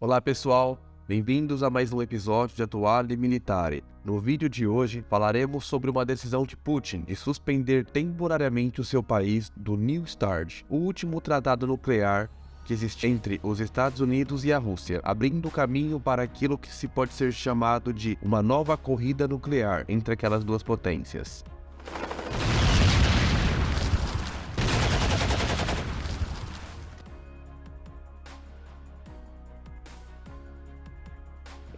Olá pessoal, bem-vindos a mais um episódio de Atuale Militare. No vídeo de hoje falaremos sobre uma decisão de Putin de suspender temporariamente o seu país do New START, o último tratado nuclear que existe entre os Estados Unidos e a Rússia, abrindo caminho para aquilo que se pode ser chamado de uma nova corrida nuclear entre aquelas duas potências.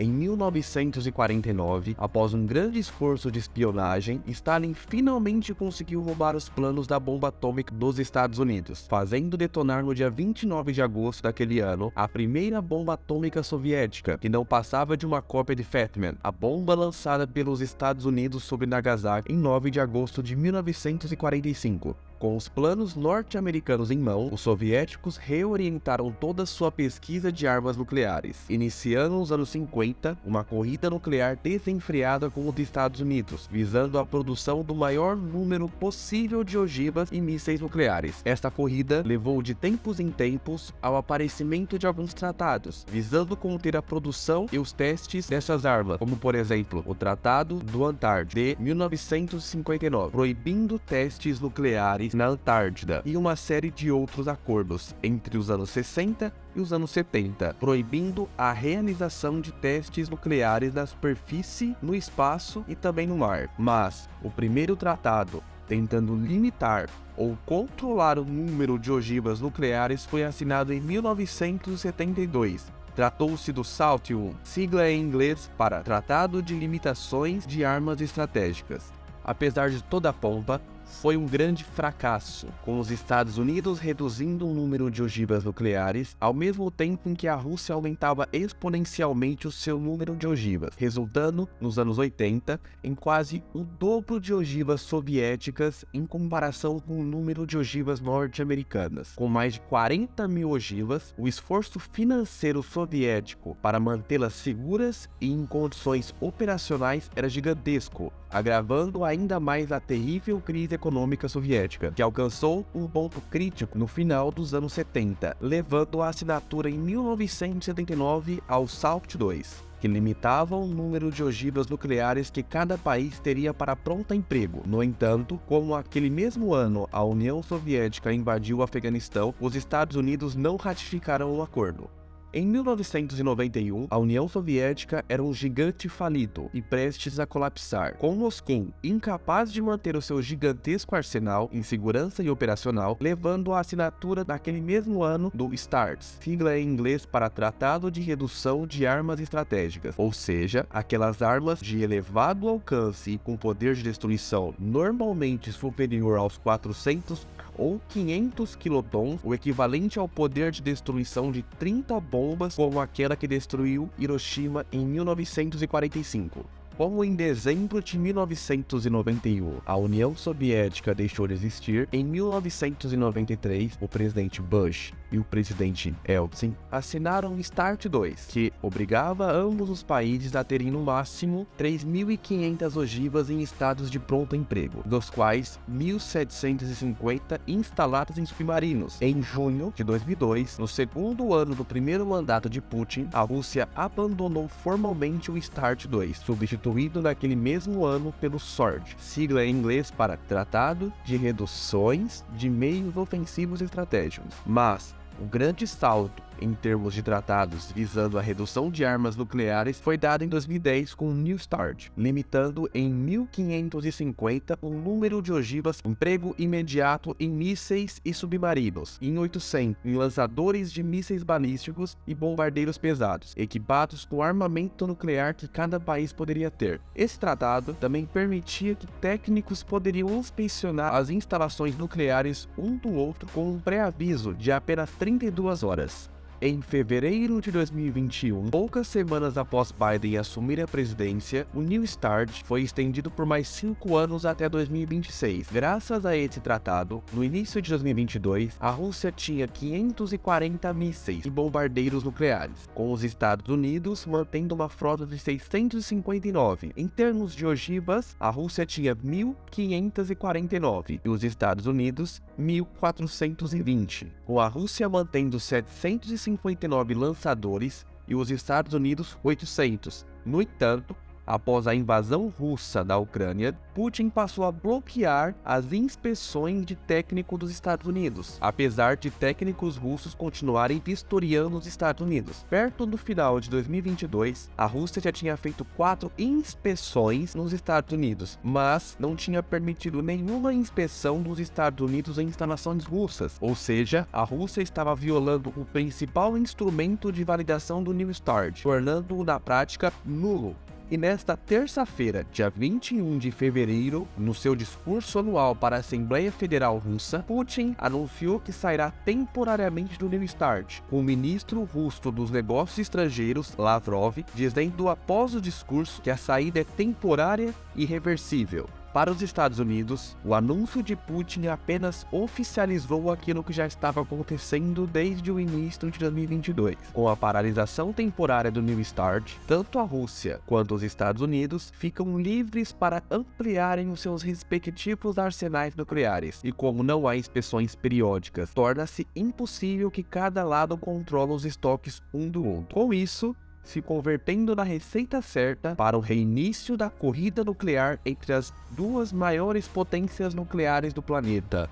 Em 1949, após um grande esforço de espionagem, Stalin finalmente conseguiu roubar os planos da bomba atômica dos Estados Unidos, fazendo detonar no dia 29 de agosto daquele ano a primeira bomba atômica soviética, que não passava de uma cópia de Fat Man, a bomba lançada pelos Estados Unidos sobre Nagasaki em 9 de agosto de 1945. Com os planos norte-americanos em mão, os soviéticos reorientaram toda sua pesquisa de armas nucleares, iniciando nos anos 50 uma corrida nuclear desenfreada com os Estados Unidos, visando a produção do maior número possível de ogivas e mísseis nucleares. Esta corrida levou de tempos em tempos ao aparecimento de alguns tratados, visando conter a produção e os testes dessas armas, como por exemplo o Tratado do Antártida de 1959, proibindo testes nucleares na Antártida, e uma série de outros acordos entre os anos 60 e os anos 70, proibindo a realização de testes nucleares na superfície, no espaço e também no mar. Mas o primeiro tratado tentando limitar ou controlar o número de ogivas nucleares foi assinado em 1972. Tratou-se do SALT I, sigla em inglês para Tratado de Limitações de Armas Estratégicas. Apesar de toda a pompa, foi um grande fracasso, com os Estados Unidos reduzindo o número de ogivas nucleares, ao mesmo tempo em que a Rússia aumentava exponencialmente o seu número de ogivas, resultando, nos anos 80, em quase o dobro de ogivas soviéticas em comparação com o número de ogivas norte-americanas. Com mais de 40 mil ogivas, o esforço financeiro soviético para mantê-las seguras e em condições operacionais era gigantesco, agravando ainda mais a terrível crise econômica soviética, que alcançou um ponto crítico no final dos anos 70, levando à assinatura em 1979 ao SALT II, que limitava o número de ogivas nucleares que cada país teria para pronto emprego. No entanto, como aquele mesmo ano a União Soviética invadiu o Afeganistão, os Estados Unidos não ratificaram o acordo. Em 1991, a União Soviética era um gigante falido e prestes a colapsar, com Moscou incapaz de manter o seu gigantesco arsenal em segurança e operacional, levando à assinatura naquele mesmo ano do START, sigla em inglês para Tratado de Redução de Armas Estratégicas, ou seja, aquelas armas de elevado alcance e com poder de destruição normalmente superior aos 400 ou 500 quilotons, o equivalente ao poder de destruição de 30 bombas como aquela que destruiu Hiroshima em 1945. Como em dezembro de 1991 a União Soviética deixou de existir, em 1993 o presidente Bush e o presidente Yeltsin assinaram o START II, que obrigava ambos os países a terem no máximo 3.500 ogivas em estados de pronto emprego, dos quais 1.750 instaladas em submarinos. Em junho de 2002, no segundo ano do primeiro mandato de Putin, a Rússia abandonou formalmente o START II, substituindo naquele mesmo ano pelo SWORD, sigla em inglês para Tratado de Reduções de Meios Ofensivos Estratégicos. Mas o grande salto em termos de tratados visando a redução de armas nucleares foi dado em 2010 com o New START, limitando em 1.550 o número de ogivas emprego imediato em mísseis e submarinos, e em 800 em lançadores de mísseis balísticos e bombardeiros pesados, equipados com armamento nuclear que cada país poderia ter. Esse tratado também permitia que técnicos poderiam inspecionar as instalações nucleares um do outro com um pré-aviso de apenas 32 horas. Em fevereiro de 2021, poucas semanas após Biden assumir a presidência, o New START foi estendido por mais 5 anos até 2026. Graças a esse tratado, no início de 2022, a Rússia tinha 540 mísseis e bombardeiros nucleares, com os Estados Unidos mantendo uma frota de 659. Em termos de ogivas, a Rússia tinha 1.549 e os Estados Unidos 1.420, com a Rússia mantendo 759 lançadores e os Estados Unidos 800. No entanto, após a invasão russa da Ucrânia, Putin passou a bloquear as inspeções de técnico dos Estados Unidos, apesar de técnicos russos continuarem vistoriando os Estados Unidos. Perto do final de 2022, a Rússia já tinha feito 4 inspeções nos Estados Unidos, mas não tinha permitido nenhuma inspeção dos Estados Unidos em instalações russas, ou seja, a Rússia estava violando o principal instrumento de validação do New START, tornando-o na prática nulo. E nesta terça-feira, dia 21 de fevereiro, no seu discurso anual para a Assembleia Federal Russa, Putin anunciou que sairá temporariamente do New START, com o ministro russo dos Negócios Estrangeiros, Lavrov, dizendo após o discurso que a saída é temporária e irreversível. Para os Estados Unidos, o anúncio de Putin apenas oficializou aquilo que já estava acontecendo desde o início de 2022. Com a paralisação temporária do New START, tanto a Rússia quanto os Estados Unidos ficam livres para ampliarem os seus respectivos arsenais nucleares, e como não há inspeções periódicas, torna-se impossível que cada lado controle os estoques um do outro. Com isso, se convertendo na receita certa para o reinício da corrida nuclear entre as duas maiores potências nucleares do planeta.